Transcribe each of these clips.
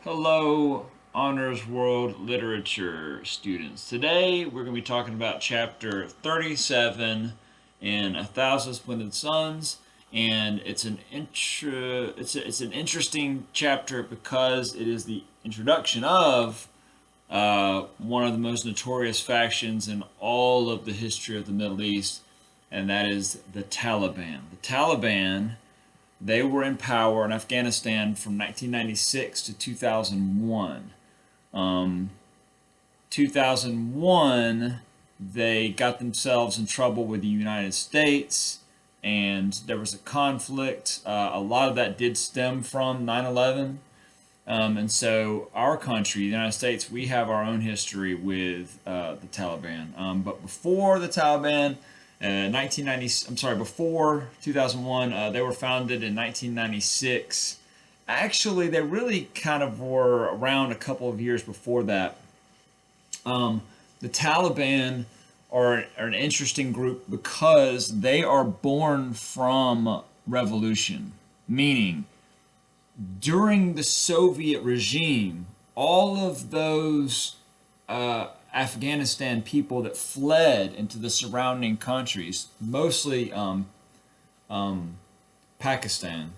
Hello, Honors World Literature students. Today we're going to be talking about chapter 37 in A Thousand Splendid Suns, and it's an interesting chapter because it is the introduction of one of the most notorious factions in all of the history of the Middle East, and that is the Taliban. The Taliban, they were in power in Afghanistan from 1996 to 2001. 2001, they got themselves in trouble with the United States, and there was a conflict. A lot of that did stem from 9/11. And so our country, the United States, we have our own history with the Taliban. But before the Taliban, 1990, I'm sorry, before 2001, they were founded in 1996. Actually, they really kind of were around a couple of years before that. The Taliban are an interesting group because they are born from revolution, meaning during the Soviet regime, all of those Afghanistan people that fled into the surrounding countries, mostly Pakistan,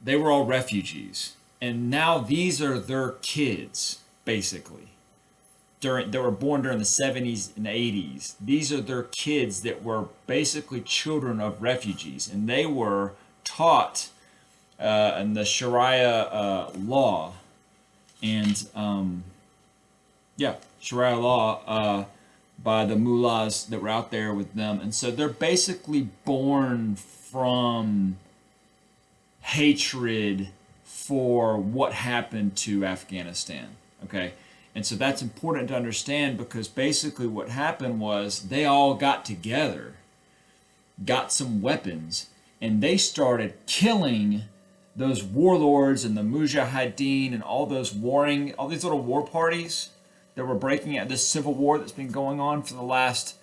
they were all refugees. And now these are their kids, basically. They were born during the 70s and 80s. These are their kids that were basically children of refugees. And they were taught in the Sharia law. And Sharia law by the mullahs that were out there with them. And so they're basically born from hatred for what happened to Afghanistan. Okay? And so that's important to understand because basically what happened was they all got together, got some weapons, and they started killing those warlords and the mujahideen and all these little war parties that were breaking out this civil war that's been going on for the last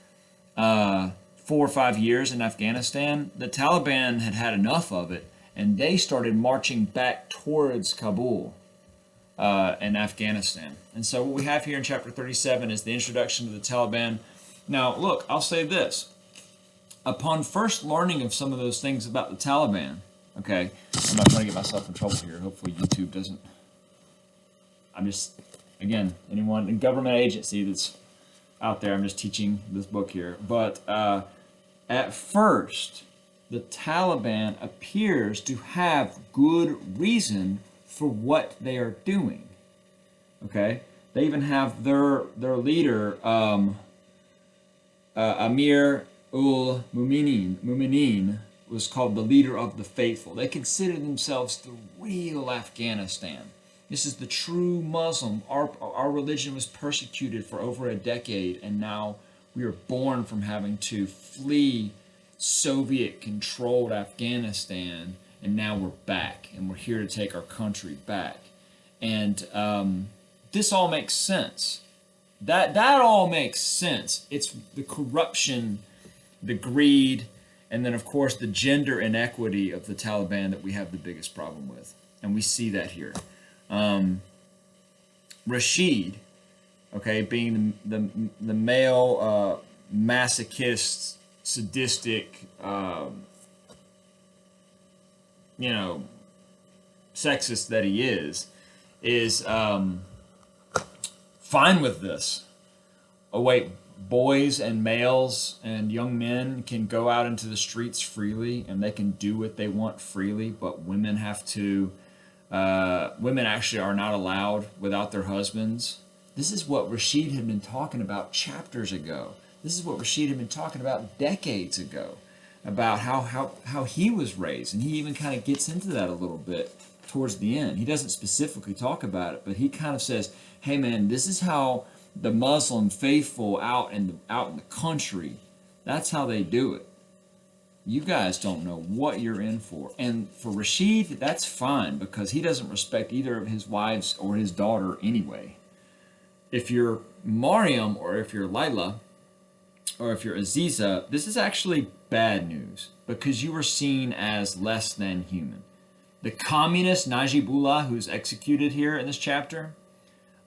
4 or 5 years in Afghanistan. The Taliban had had enough of it, and they started marching back towards Kabul in Afghanistan. And so what we have here in chapter 37 is the introduction to the Taliban. Now, look, I'll say this. Upon first learning of some of those things about the Taliban, okay, I'm not trying to get myself in trouble here. Hopefully YouTube doesn't. I'm just, again, anyone in government agency that's out there, I'm just teaching this book here. But at first, the Taliban appears to have good reason for what they are doing. Okay? They even have their leader, Amir ul Mu'minin, was called the leader of the faithful. They consider themselves the real Afghanistan. This is the true Muslim. Our religion was persecuted for over a decade, and now we are born from having to flee Soviet-controlled Afghanistan, and now we're back, and we're here to take our country back. And this all makes sense. That all makes sense. It's the corruption, the greed, and then, of course, the gender inequity of the Taliban that we have the biggest problem with. And we see that here. Rashid, okay, being the male masochist, sadistic, sexist that he is fine with this. Oh, wait. Boys and males and young men can go out into the streets freely and they can do what they want freely, but women have to, women actually are not allowed without their husbands. This is what Rashid had been talking about chapters ago. This is what Rashid had been talking about decades ago, about how he was raised, and he even kind of gets into that a little bit towards the end. He doesn't specifically talk about it, but he kind of says, hey man, this is how the Muslim faithful out in the country, that's how they do it. You guys don't know what you're in for. And for Rashid, that's fine because he doesn't respect either of his wives or his daughter anyway. If you're Mariam or if you're Layla or if you're Aziza, this is actually bad news because you were seen as less than human. The communist Najibullah, who's executed here in this chapter,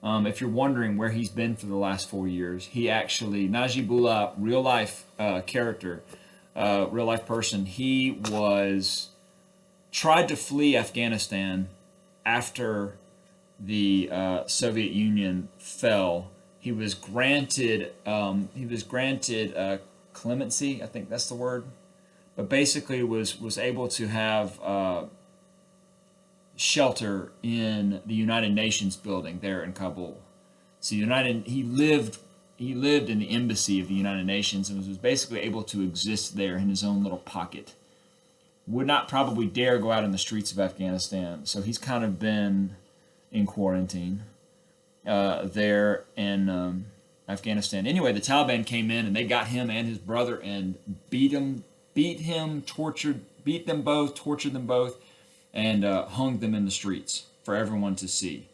if you're wondering where he's been for the last 4 years, he actually, Najibullah, real life character, real life person, he was tried to flee Afghanistan after the Soviet Union fell. He was granted clemency, I think that's the word, but basically was able to have shelter in the United Nations building there in Kabul. So he lived in the embassy of the United Nations and was basically able to exist there in his own little pocket. Would not probably dare go out in the streets of Afghanistan. So he's kind of been in quarantine there in Afghanistan. Anyway, the Taliban came in and they got him and his brother and beat them both, tortured them both, and hung them in the streets for everyone to see.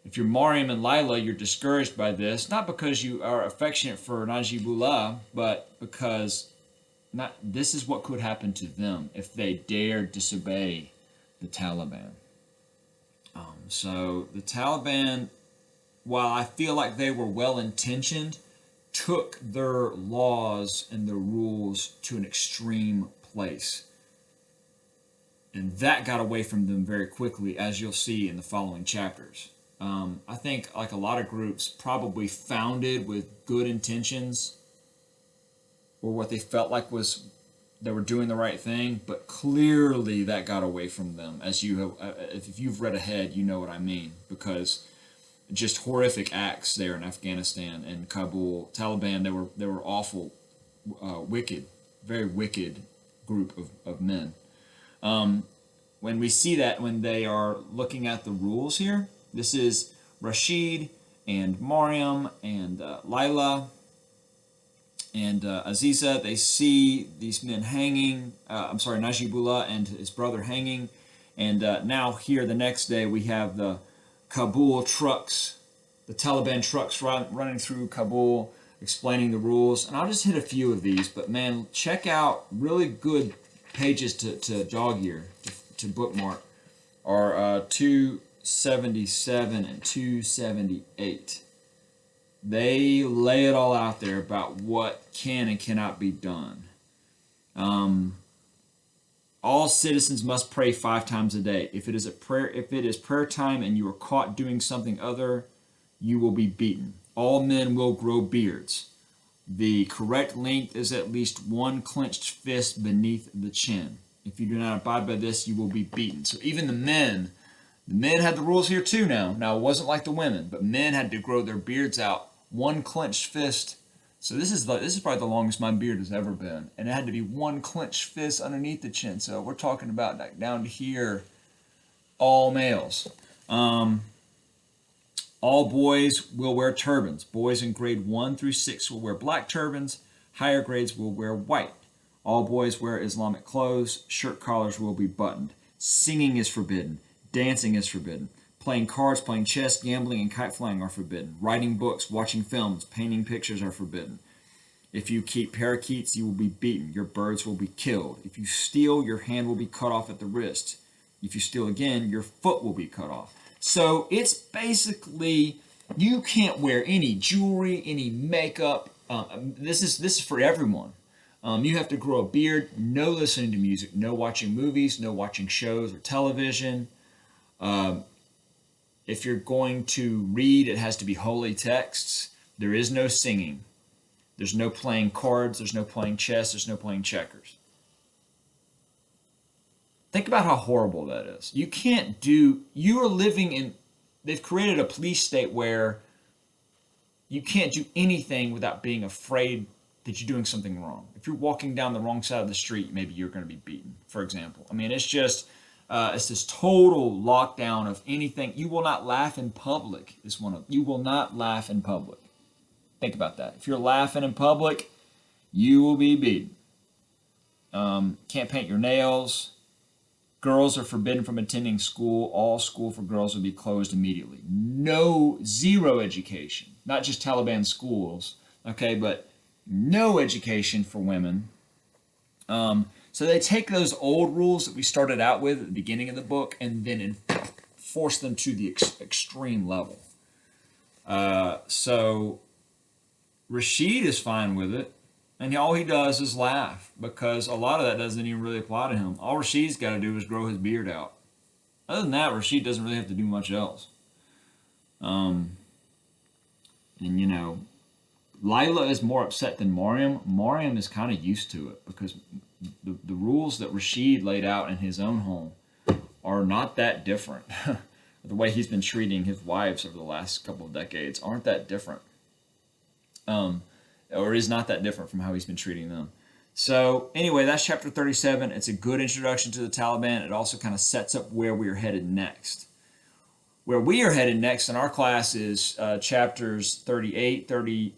If you're Mariam and Lila, you're discouraged by this, not because you are affectionate for Najibullah, but because this is what could happen to them if they dared disobey the Taliban. So the Taliban, while I feel like they were well-intentioned, took their laws and their rules to an extreme place. And that got away from them very quickly, as you'll see in the following chapters. I think, like a lot of groups, probably founded with good intentions, or what they felt like was they were doing the right thing, but clearly that got away from them. As you have, if you've read ahead, you know what I mean, because just horrific acts there in Afghanistan and Kabul. Taliban, they were awful, wicked, very wicked group of men. When we see that, when they are looking at the rules here, this is Rashid and Mariam and Lila and Aziza. They see these men hanging, Najibullah and his brother hanging. And now here the next day we have the Kabul trucks, the Taliban trucks running through Kabul, explaining the rules. And I'll just hit a few of these, but man, check out really good pages to dog ear, to bookmark, are 277 and 278. They lay it all out there about what can and cannot be done. All citizens must pray 5 times a day. If it is prayer time and you are caught doing something other, you will be beaten. All men will grow beards. The correct length is at least 1 clenched fist beneath the chin. If you do not abide by this, you will be beaten. So even the men had the rules here too now. Now, it wasn't like the women, but men had to grow their beards out 1 clenched fist. So this is probably the longest my beard has ever been. And it had to be 1 clenched fist underneath the chin. So we're talking about like down to here, all males. All boys will wear turbans. Boys in grade 1 through 6 will wear black turbans. Higher grades will wear white. All boys wear Islamic clothes. Shirt collars will be buttoned. Singing is forbidden. Dancing is forbidden. Playing cards, playing chess, gambling, and kite flying are forbidden. Writing books, watching films, painting pictures are forbidden. If you keep parakeets, you will be beaten. Your birds will be killed. If you steal, your hand will be cut off at the wrist. If you steal again, your foot will be cut off. So it's basically, you can't wear any jewelry, any makeup. This is for everyone. You have to grow a beard. No listening to music. No watching movies. No watching shows or television. If you're going to read, it has to be holy texts. There is no singing. There's no playing cards. There's no playing chess. There's no playing checkers. Think about how horrible that is. You are living in, they've created a police state where you can't do anything without being afraid that you're doing something wrong. If you're walking down the wrong side of the street, maybe you're going to be beaten, for example. I mean, it's just, it's this total lockdown of anything. You will not laugh in public is one of, you will not laugh in public. Think about that. If you're laughing in public, you will be beaten. Can't paint your nails. Girls are forbidden from attending school. All school for girls will be closed immediately. Zero education. Not just Taliban schools, okay, but no education for women. So they take those old rules that we started out with at the beginning of the book and then enforce them to the extreme level. So Rashid is fine with it, and all he does is laugh, because a lot of that doesn't even really apply to him. All Rashid's got to do is grow his beard out. Other than that, Rashid doesn't really have to do much else. And you know, Lila is more upset than Mariam. Mariam is kind of used to it, because the rules that Rashid laid out in his own home are not that different. The way he's been treating his wives over the last couple of decades aren't that different. Or is not that different from how he's been treating them. So anyway, that's chapter 37. It's a good introduction to the Taliban. It also kind of sets up where we are headed next. Where we are headed next in our class is chapters 37,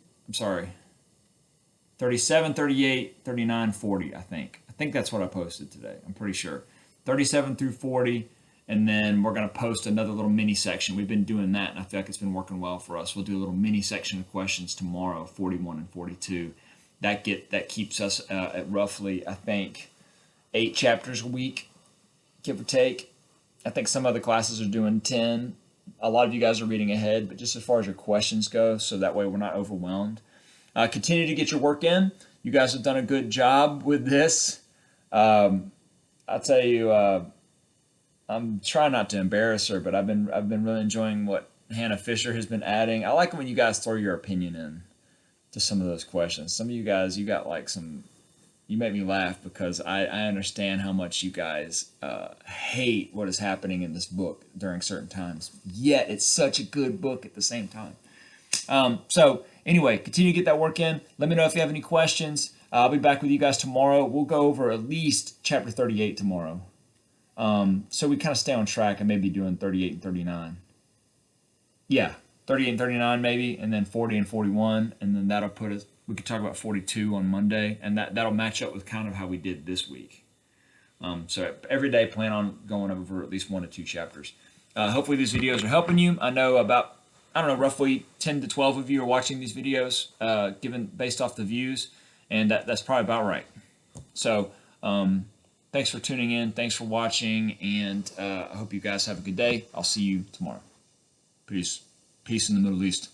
38, 39, 40, I think. I think that's what I posted today. I'm pretty sure. 37 through 40, and then we're going to post another little mini section. We've been doing that, and I feel like it's been working well for us. We'll do a little mini section of questions tomorrow, 41 and 42. That keeps us at roughly, I think, 8 chapters a week, give or take. I think some other classes are doing 10. A lot of you guys are reading ahead, but just as far as your questions go, so that way we're not overwhelmed. Continue to get your work in. You guys have done a good job with this. I'll tell you, I'm trying not to embarrass her, but I've been really enjoying what Hannah Fisher has been adding. I like it when you guys throw your opinion in to some of those questions. Some of you guys, you got like you make me laugh, because I understand how much you guys hate what is happening in this book during certain times. Yet it's such a good book at the same time. So anyway, continue to get that work in. Let me know if you have any questions. I'll be back with you guys tomorrow. We'll go over at least chapter 38 tomorrow. So we kind of stay on track and maybe doing 38 and 39. Yeah, 38 and 39 maybe, and then 40 and 41, and then that'll put us, we could talk about 42 on Monday, and that'll match up with kind of how we did this week. So every day plan on going over at least 1 to 2 chapters. Hopefully these videos are helping you. I know about, I don't know, roughly 10 to 12 of you are watching these videos, based off the views, and that's probably about right. So thanks for tuning in. Thanks for watching, and I hope you guys have a good day. I'll see you tomorrow. Peace. Peace in the Middle East.